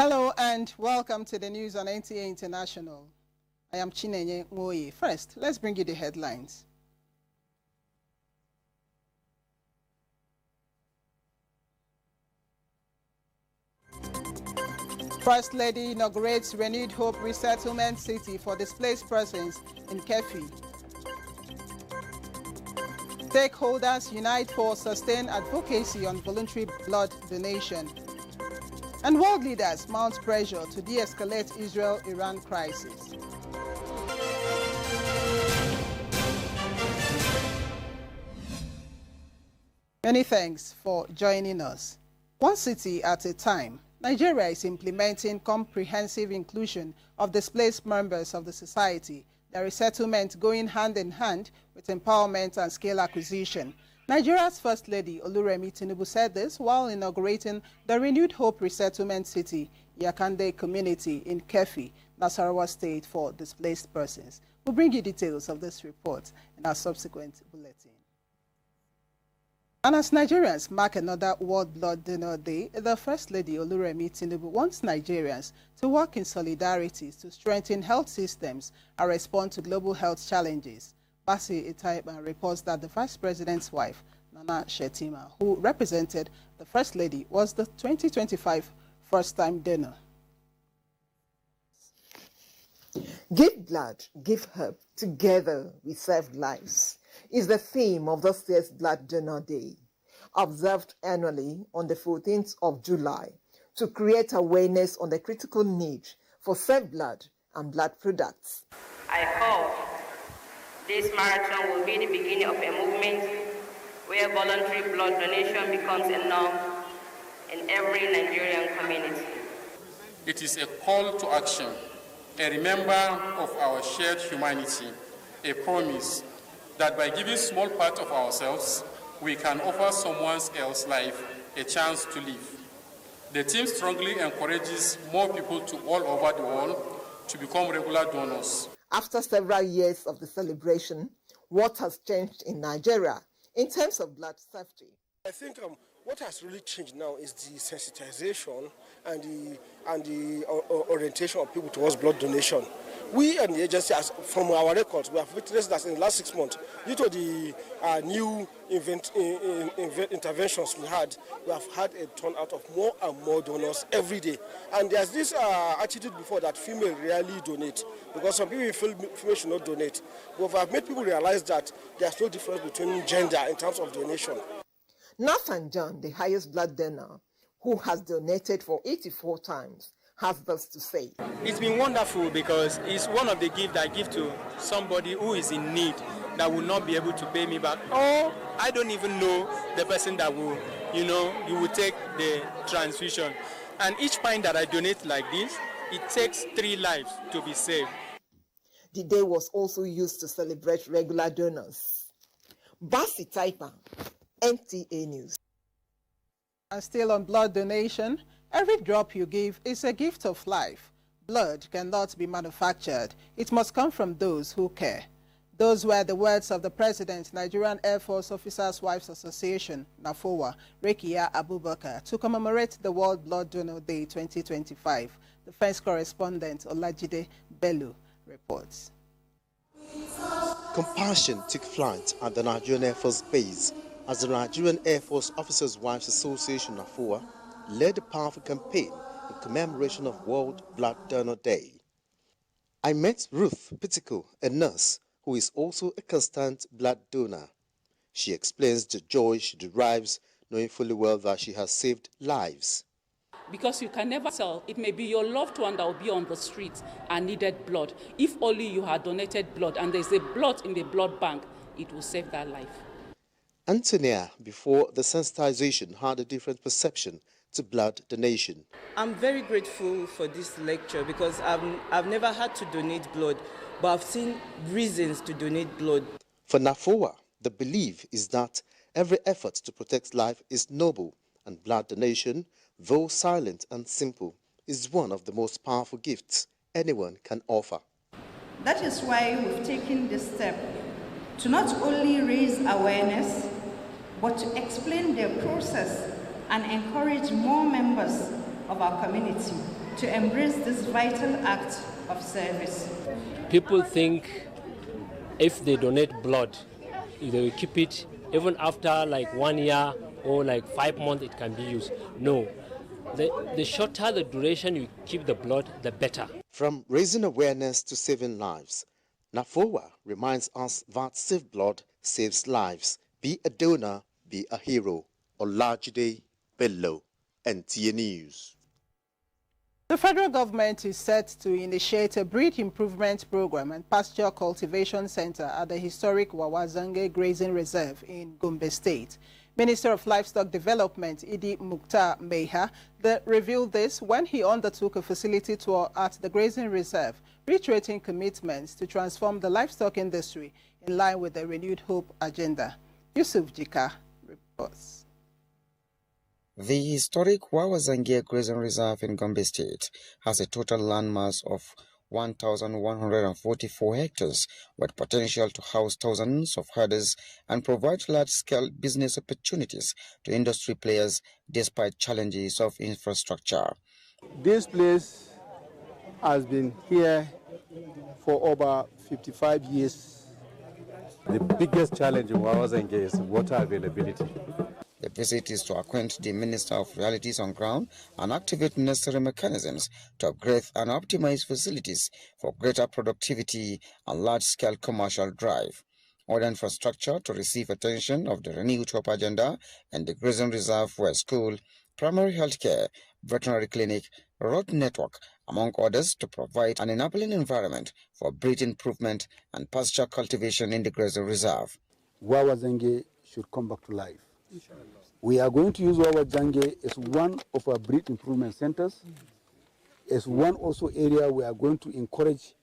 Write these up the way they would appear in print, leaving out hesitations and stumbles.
Hello and welcome to the news on NTA International. I am Chinenye Nwoye. First, let's bring you the headlines. First Lady inaugurates renewed hope resettlement city for displaced persons in Kefi. Stakeholders unite for sustained advocacy on voluntary blood donation. And world leaders mount pressure to de-escalate Israel-Iran crisis. Many thanks for joining us. One city at a time, Nigeria is implementing comprehensive inclusion of displaced members of the society, their resettlement going hand in hand with empowerment and scale acquisition. Nigeria's First Lady Oluremi Tinubu said this while inaugurating the renewed Hope Resettlement City, Yakande community in Kefi, Nasarawa State for displaced persons. We'll bring you details of this report in our subsequent bulletin. And as Nigerians mark another World Blood Donor Day, the First Lady Oluremi Tinubu wants Nigerians to work in solidarity to strengthen health systems and respond to global health challenges. Basi Itaiba reports that the Vice President's wife, Nana Shetima, who represented the First Lady, was the 2025 first-time donor. Give blood, give hope, together we save lives, is the theme of this year's Blood Donor Day, observed annually on the 14th of July to create awareness on the critical need for safe blood and blood products. I hope this marathon will be the beginning of a movement where voluntary blood donation becomes a norm in every Nigerian community. It is a call to action, a reminder of our shared humanity, a promise that by giving small part of ourselves, we can offer someone else's life a chance to live. The team strongly encourages more people to all over the world to become regular donors. After several years of the celebration, what has changed in Nigeria in terms of blood safety? I think what has really changed now is the sensitization and the orientation of people towards blood donation. We and the agency, from our records, we have witnessed that in the last 6 months, due to the new interventions we have had a turnout of more and more donors every day. And there's this attitude before that female rarely donate, because some people feel female should not donate. But we have made people realize that there's no difference between gender in terms of donation. Nathan John, the highest blood donor, who has donated for 84 times, has this to say. It's been wonderful because it's one of the gifts I give to somebody who is in need that will not be able to pay me back. Or I don't even know the person that will, you will take the transfusion. And each pint that I donate like this, it takes 3 lives to be saved. The day was also used to celebrate regular donors. Basi Taipa, NTA News. And still on blood donation, every drop you give is a gift of life. Blood cannot be manufactured. It must come from those who care. Those were the words of the President, Nigerian Air Force Officers' Wives Association, NAFOWA, Rekia Abubakar, to commemorate the World Blood Donor Day 2025. The Defense correspondent Olajide Bello reports. Compassion took flight at the Nigerian Air Force Base as the Nigerian Air Force Officers' Wives Association, NAFOWA, led a powerful campaign in commemoration of World Blood Donor Day. I met Ruth Pitiko, a nurse who is also a constant blood donor. She explains the joy she derives knowing fully well that she has saved lives. Because you can never tell. It may be your loved one that will be on the street and needed blood. If only you had donated blood and there's a blood in the blood bank, it will save that life. Antonia, before the sensitization, had a different perception to blood donation. I'm very grateful for this lecture because I've never had to donate blood, but I've seen reasons to donate blood. For NAFOWA, the belief is that every effort to protect life is noble, and blood donation, though silent and simple, is one of the most powerful gifts anyone can offer. That is why we've taken this step to not only raise awareness, but to explain the process and encourage more members of our community to embrace this vital act of service. People think if they donate blood, they will keep it even after like 1 year or like 5 months it can be used. No. The shorter the duration you keep the blood, the better. From raising awareness to saving lives, NAFOA reminds us that safe blood saves lives. Be a donor, be a hero. Olajide Bello, NTA News. The federal government is set to initiate a breed improvement program and pasture cultivation center at the historic Wawazange Grazing Reserve in Gombe State. Minister of Livestock Development Idi Mukhtar Meha revealed this when he undertook a facility tour at the grazing reserve, reiterating commitments to transform the livestock industry in line with the Renewed Hope agenda. Yusuf Jika reports. The historic Wawazange Grazing Reserve in Gombe State has a total landmass of 1,144 hectares with potential to house thousands of herders and provide large-scale business opportunities to industry players despite challenges of infrastructure. This place has been here for over 55 years. The biggest challenge in Wawazange is water availability. The visit is to acquaint the Minister of Realities on ground and activate necessary mechanisms to upgrade and optimize facilities for greater productivity and large-scale commercial drive. Other infrastructure to receive attention of the Renewed Hope agenda and the grazing reserve were school, primary health care, veterinary clinic, road network, among others, to provide an enabling environment for breed improvement and pasture cultivation in the grazing reserve. Wawazange should come back to life. We are going to use Wawazange as one of our breed improvement centers, as one also area we are going to encourage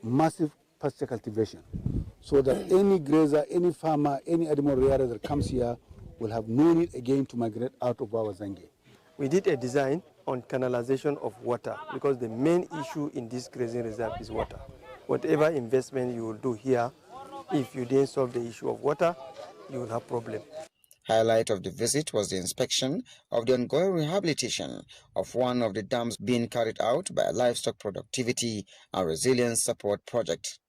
massive pasture cultivation, so that any grazer, any farmer, any animal rearer that comes here will have no need again to migrate out of Wawazange. We did a design on canalization of water because the main issue in this grazing reserve is water. Whatever investment you will do here, if you didn't solve the issue of water, you will have problem. Highlight of the visit was the inspection of the ongoing rehabilitation of one of the dams being carried out by a livestock productivity and resilience support project.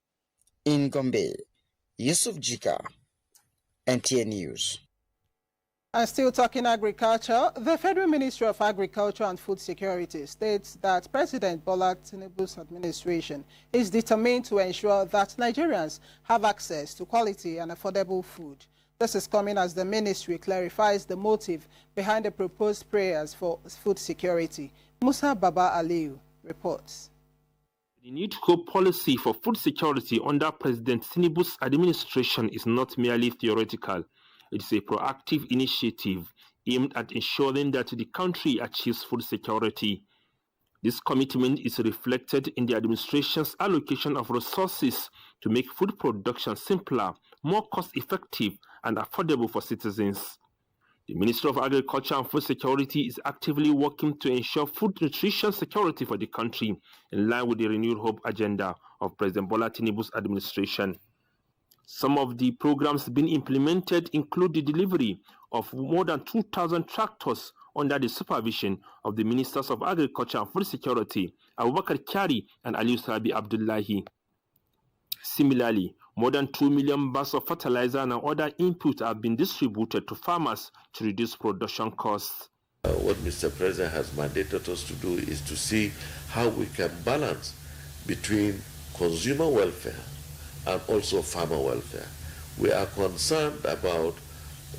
In Gombe, Yusuf Jika, NTA News. And still talking agriculture, the Federal Ministry of Agriculture and Food Security states that President Bola Tinubu's administration is determined to ensure that Nigerians have access to quality and affordable food. This is coming as the ministry clarifies the motive behind the proposed prayers for food security. Musa Baba Aliyu reports. The Renewed Hope policy for food security under President Tinubu's administration is not merely theoretical. It is a proactive initiative aimed at ensuring that the country achieves food security. This commitment is reflected in the administration's allocation of resources to make food production simpler, more cost-effective, and affordable for citizens. The Ministry of Agriculture and Food Security is actively working to ensure food nutrition security for the country in line with the Renewed Hope agenda of President Bola Tinubu's administration. Some of the programs being implemented include the delivery of more than 2,000 tractors under the supervision of the Ministers of Agriculture and Food Security, Abubakar Kyari and Aliyu Sabi Abdullahi. Similarly, more than 2 million bags of fertilizer and other inputs have been distributed to farmers to reduce production costs. What Mr. President has mandated us to do is to see how we can balance between consumer welfare and also farmer welfare. We are concerned about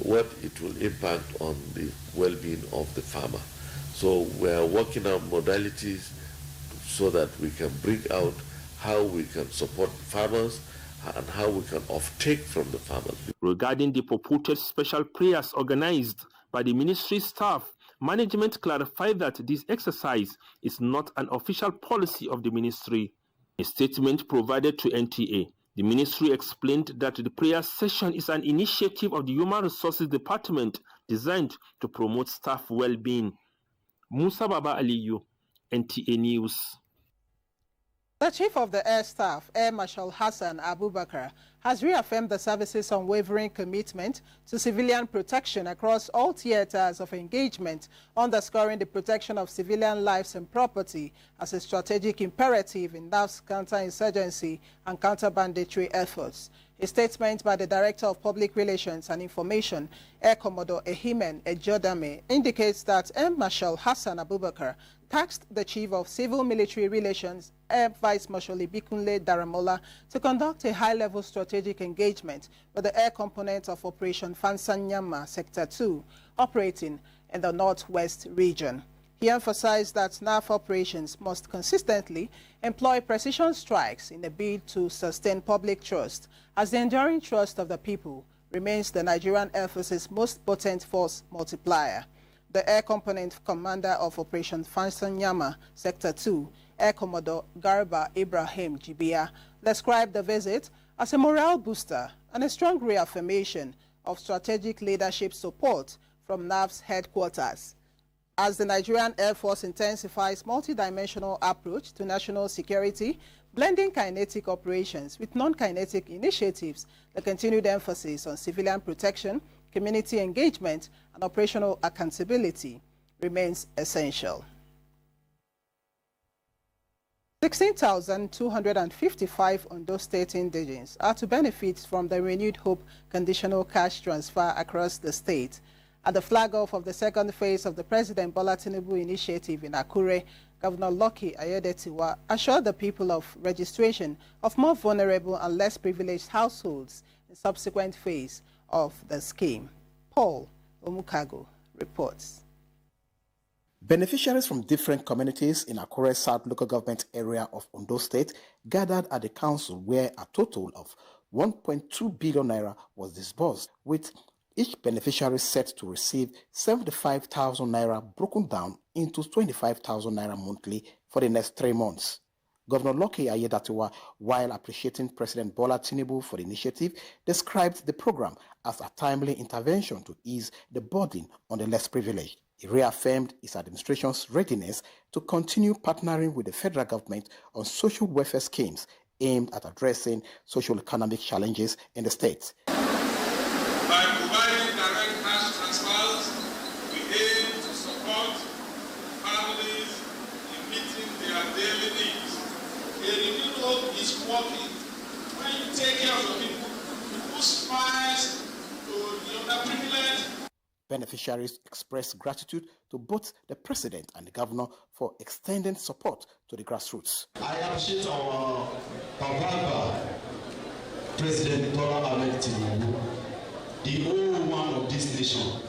what it will impact on the well-being of the farmer. So we are working on modalities so that we can bring out how we can support farmers and how we can offtake from the farmers. Regarding the purported special prayers organized by the ministry staff, management clarified that this exercise is not an official policy of the ministry. A statement provided to NTA, the ministry explained that the prayer session is an initiative of the Human Resources Department designed to promote staff well-being. Musa Baba Aliyu, NTA News. The Chief of the Air Staff, Air Marshal Hassan Abubakar, has reaffirmed the service's unwavering commitment to civilian protection across all theaters of engagement, underscoring the protection of civilian lives and property as a strategic imperative in NAF's counter-insurgency and counter-banditry efforts. A statement by the Director of Public Relations and Information, Air Commodore Ehimen Ejodame, indicates that Air Marshal Hassan Abubakar tasked the Chief of Civil Military Relations, Air Vice Marshal Ibikunle Daramola, to conduct a high-level strategic engagement with the air component of Operation Fansanyama Sector 2, operating in the Northwest region. He emphasized that NAF operations must consistently employ precision strikes in a bid to sustain public trust, as the enduring trust of the people remains the Nigerian Air Force's most potent force multiplier. The Air Component Commander of Operation Fansanyama Sector 2, Air Commodore Garba Ibrahim Jibia, described the visit as a morale booster and a strong reaffirmation of strategic leadership support from NAF's headquarters. As the Nigerian Air Force intensifies multidimensional approach to national security, blending kinetic operations with non-kinetic initiatives, the continued emphasis on civilian protection, community engagement, and operational accountability remains essential. 16,255 Ondo State indigents are to benefit from the Renewed Hope conditional cash transfer across the state. At the flag-off of the second phase of the President Bola Tinubu initiative in Akure, Governor Lucky Ayodetiwa assured the people of registration of more vulnerable and less privileged households in subsequent phase of the scheme. Paul Omukago reports. Beneficiaries from different communities in Akure South local government area of Ondo State gathered at the council where a total of 1.2 billion naira was disbursed, with each beneficiary set to receive 75,000 naira broken down into 25,000 naira monthly for the next 3 months. Governor Lucky Ayodatiwa, while appreciating President Bola Tinubu for the initiative, described the program as a timely intervention to ease the burden on the less privileged. He reaffirmed his administration's readiness to continue partnering with the federal government on social welfare schemes aimed at addressing social economic challenges in the state. By providing direct cash transfers, we aim to support families in meeting their daily needs. A renewed hope is working when you take care of the people who smiles to the underprivileged. Beneficiaries expressed gratitude to both the president and the governor for extending support to the grassroots. I appreciate our Papa, President Bola Ahmed Tinubu, the whole one of this nation.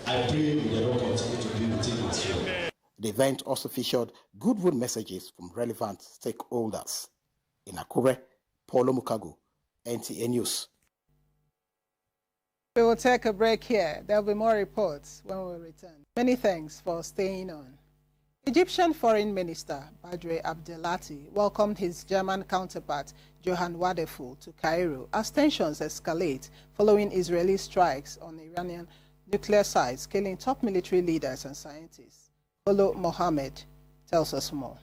I pray we will continue to be with him as well. The event also featured goodwill messages from relevant stakeholders. In Akure, Paulo Mukago, NTA News. We will take a break here. There will be more reports when we return. Many thanks for staying on. Egyptian Foreign Minister Badre Abdelati welcomed his German counterpart Johan Wadeful to Cairo as tensions escalate following Israeli strikes on Iranian nuclear sites, killing top military leaders and scientists. Olo Mohammed tells us more.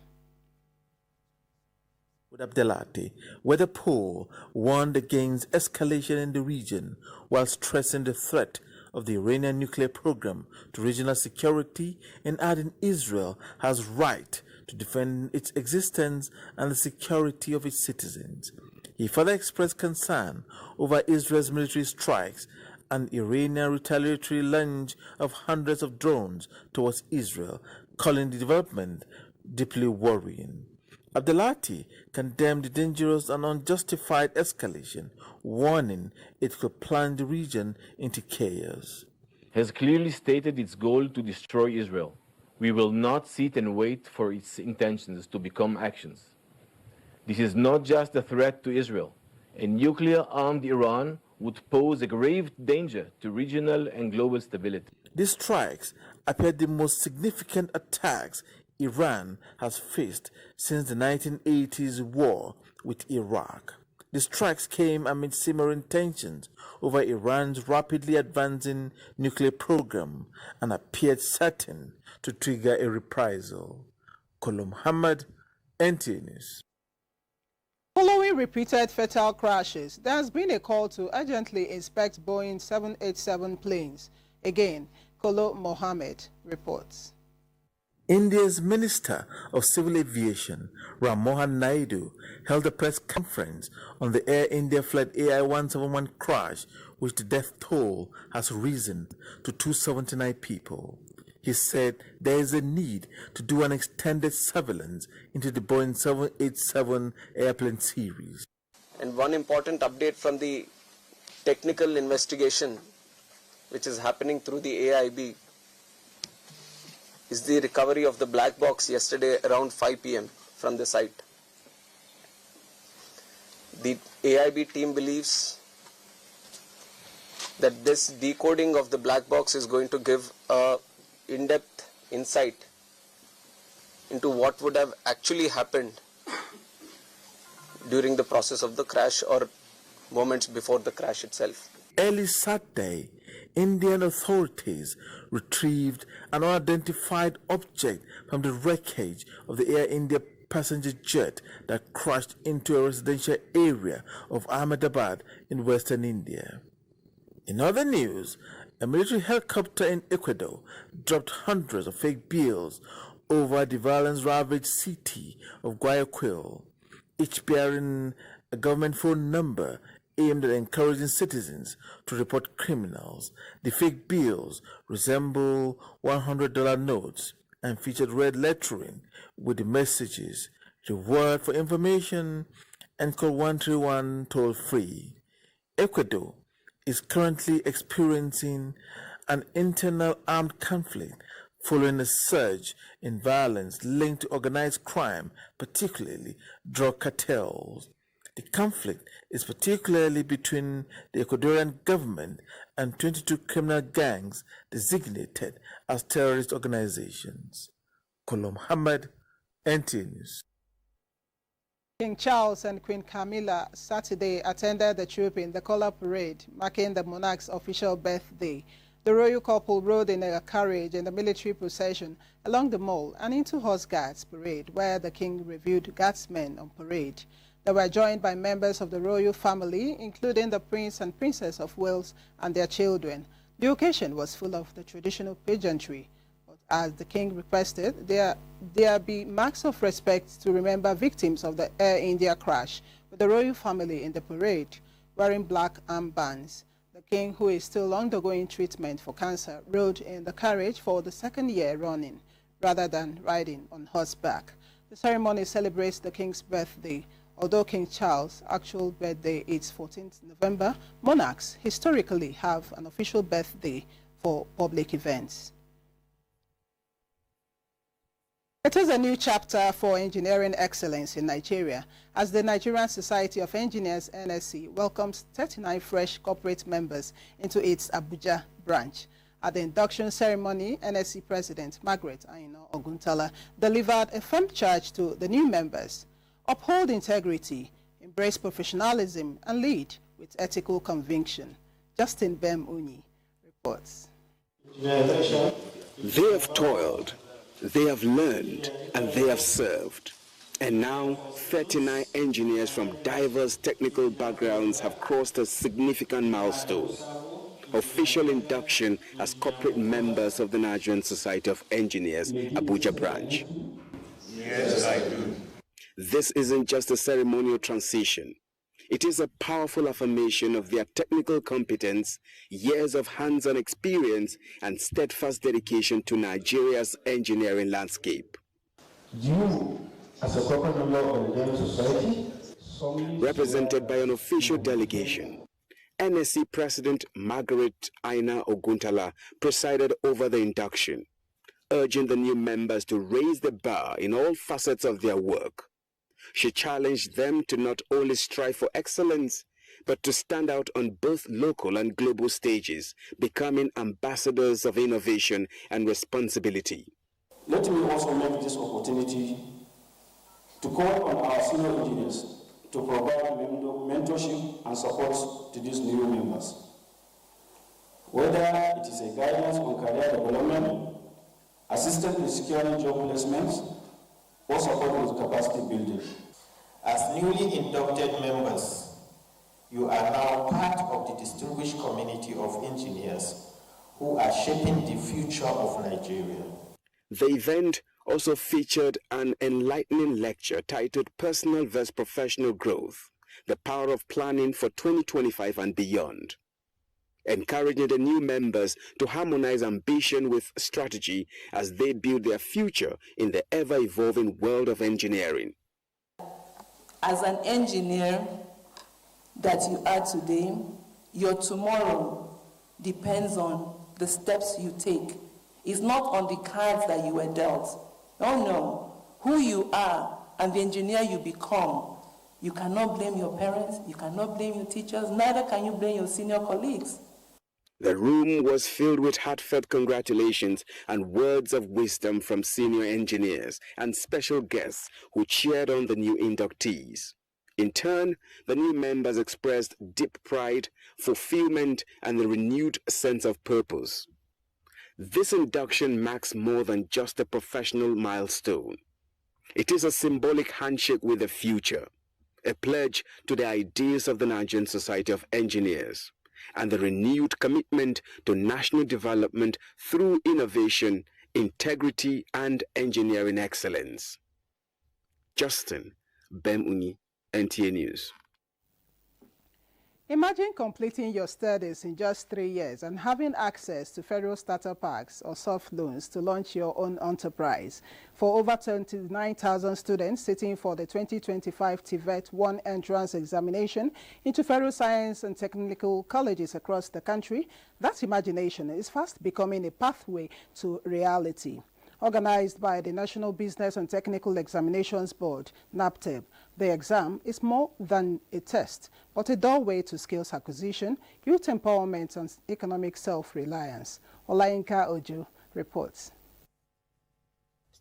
With Abdelati, Wadeful warned against escalation in the region while stressing the threat of the Iranian nuclear program to regional security and adding Israel has right to defend its existence and the security of its citizens. He further expressed concern over Israel's military strikes and Iranian retaliatory launch of hundreds of drones towards Israel, calling the development deeply worrying. Abdelati condemned the dangerous and unjustified escalation, warning it could plunge the region into chaos. Has clearly stated its goal to destroy Israel. We will not sit and wait for its intentions to become actions. This is not just a threat to Israel. A nuclear-armed Iran would pose a grave danger to regional and global stability. These strikes appear the most significant attacks Iran has faced since the 1980s war with Iraq. The strikes came amid simmering tensions over Iran's rapidly advancing nuclear program and appeared certain to trigger a reprisal. Kolo Muhammad, NTA News. Following repeated fatal crashes, there has been a call to urgently inspect Boeing 787 planes. Again, Kolo Mohammed reports. India's Minister of Civil Aviation, Ram Mohan Naidu, held a press conference on the Air India Flight AI-171 crash, which the death toll has risen to 279 people. He said there is a need to do an extended surveillance into the Boeing 787 airplane series. And one important update from the technical investigation which is happening through the AIB is the recovery of the black box yesterday around 5 p.m. from the site. The AIB team believes that this decoding of the black box is going to give a in-depth insight into what would have actually happened during the process of the crash or moments before the crash itself. Early Saturday, Indian authorities retrieved an unidentified object from the wreckage of the Air India passenger jet that crashed into a residential area of Ahmedabad in western India. In other news, a military helicopter in Ecuador dropped hundreds of fake bills over the violence-ravaged city of Guayaquil, each bearing a government phone number aimed at encouraging citizens to report criminals. The fake bills resemble $100 notes and featured red lettering with the messages, "Reward for information," and call 131 toll-free. Ecuador is currently experiencing an internal armed conflict following a surge in violence linked to organized crime, particularly drug cartels. The conflict is particularly between the Ecuadorian government and 22 criminal gangs designated as terrorist organizations. Kolo Muhammad, NTA News. King Charles and Queen Camilla Saturday attended the troop in the Color Parade, marking the monarch's official birthday. The royal couple rode in a carriage in the military procession along the mall and into Horse Guards Parade, where the king reviewed guardsmen on parade. They were joined by members of the royal family, including the Prince and Princess of Wales and their children. The occasion was full of the traditional pageantry. But as the king requested, there be marks of respect to remember victims of the Air India crash, with the royal family in the parade wearing black armbands. The king, who is still undergoing treatment for cancer, rode in the carriage for the second year running, rather than riding on horseback. The ceremony celebrates the king's birthday. Although King Charles' actual birthday is 14th November, monarchs historically have an official birthday for public events. It is a new chapter for engineering excellence in Nigeria, as the Nigerian Society of Engineers, NSE, welcomes 39 fresh corporate members into its Abuja branch. At the induction ceremony, NSE President Margaret Aina Oguntala delivered a firm charge to the new members: uphold integrity, embrace professionalism, and lead with ethical conviction. Justin Bem Uni reports. They have toiled, they have learned, and they have served. And now, 39 engineers from diverse technical backgrounds have crossed a significant milestone: official induction as corporate members of the Nigerian Society of Engineers, Abuja branch. Yes, I do. This isn't just a ceremonial transition. It is a powerful affirmation of their technical competence, years of hands-on experience, and steadfast dedication to Nigeria's engineering landscape. You, as a corporate member of the Nigerian Society, represented by an official delegation, NSE President Margaret Aina Oguntala presided over the induction, urging the new members to raise the bar in all facets of their work. She challenged them to not only strive for excellence, but to stand out on both local and global stages, becoming ambassadors of innovation and responsibility. Let me also make this opportunity to call on our senior engineers to provide mentorship and support to these new members. Whether it is a guidance on career development, assistance in securing job placements, or support with capacity building. As newly inducted members, you are now part of the distinguished community of engineers who are shaping the future of Nigeria. The event also featured an enlightening lecture titled Personal vs. Professional Growth, the Power of Planning for 2025 and Beyond, encouraging the new members to harmonize ambition with strategy as they build their future in the ever-evolving world of engineering. As an engineer that you are today, your tomorrow depends on the steps you take. It's not on the cards that you were dealt. Oh no, who you are and the engineer you become, you cannot blame your parents, you cannot blame your teachers, neither can you blame your senior colleagues. The room was filled with heartfelt congratulations and words of wisdom from senior engineers and special guests who cheered on the new inductees. In turn, the new members expressed deep pride, fulfillment, and a renewed sense of purpose. This induction marks more than just a professional milestone. It is a symbolic handshake with the future, a pledge to the ideals of the Nigerian Society of Engineers, and the renewed commitment to national development through innovation, integrity, and engineering excellence. Justin Bemuni, NTA News. Imagine completing your studies in just 3 years and having access to federal starter packs or soft loans to launch your own enterprise. For over 29,000 students sitting for the 2025 TVET 1 entrance examination into federal science and technical colleges across the country, that imagination is fast becoming a pathway to reality. Organized by the National Business and Technical Examinations Board, NABTEB, the exam is more than a test, but a doorway to skills acquisition, youth empowerment, and economic self-reliance. Olayinka Ojo reports.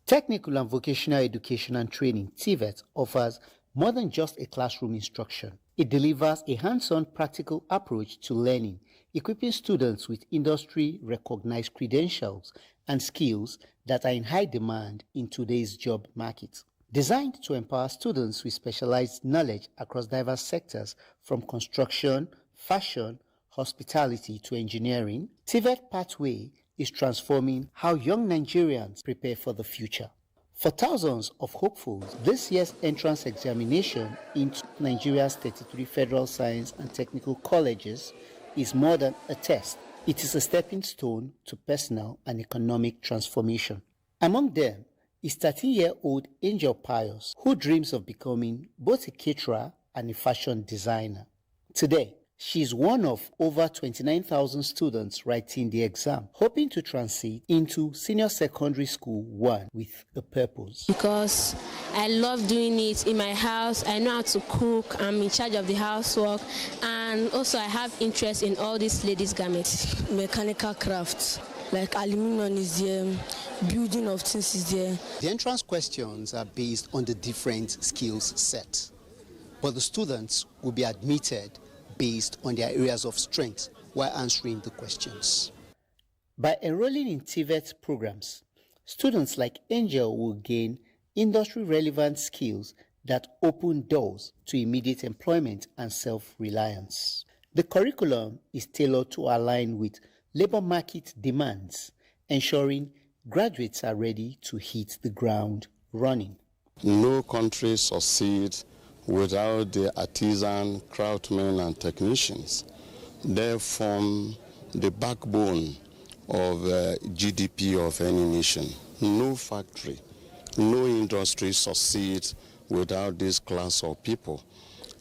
Technical and Vocational Education and Training, TVET, offers more than just a classroom instruction. It delivers a hands-on practical approach to learning, equipping students with industry-recognized credentials and skills that are in high demand in today's job market. Designed to empower students with specialized knowledge across diverse sectors from construction, fashion, hospitality to engineering, TVET Pathway is transforming how young Nigerians prepare for the future. For thousands of hopefuls, this year's entrance examination into Nigeria's 33 federal science and technical colleges is more than a test. It is a stepping stone to personal and economic transformation. Among them is 13-year-old Angel Pius, who dreams of becoming both a caterer and a fashion designer. Today, she is one of over 29,000 students writing the exam, hoping to transit into Senior Secondary School 1 with a purpose. Because I love doing it in my house, I know how to cook, I'm in charge of the housework, and also I have interest in all these ladies' garments. Mechanical crafts, like aluminum is there, building of things is there. The entrance questions are based on the different skills set, but the students will be admitted based on their areas of strength while answering the questions. By enrolling in TVET programs, students like Angel will gain industry-relevant skills that open doors to immediate employment and self-reliance. The curriculum is tailored to align with labor market demands, ensuring graduates are ready to hit the ground running. No country succeeds without the artisan, craftsmen, and technicians. They form the backbone of GDP of any nation. No factory, no industry succeeds without this class of people.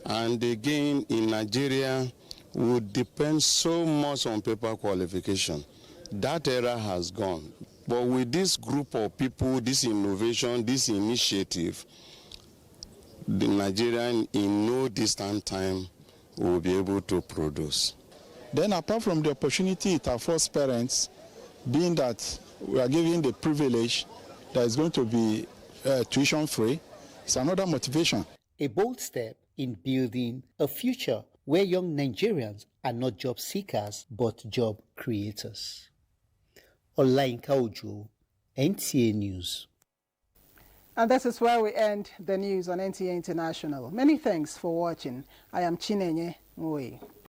And again, in Nigeria, we depend so much on paper qualification. That era has gone. But with this group of people, this innovation, this initiative, the Nigerian in no distant time will be able to produce. Then apart from the opportunity it affords parents, being that we are given the privilege that is going to be tuition free, it's another motivation. A bold step in building a future where young Nigerians are not job seekers but job creators. Olayinka Ojo, NTA News. And this is where we end the news on NTA International. Many thanks for watching. I am Chinenye Nwei.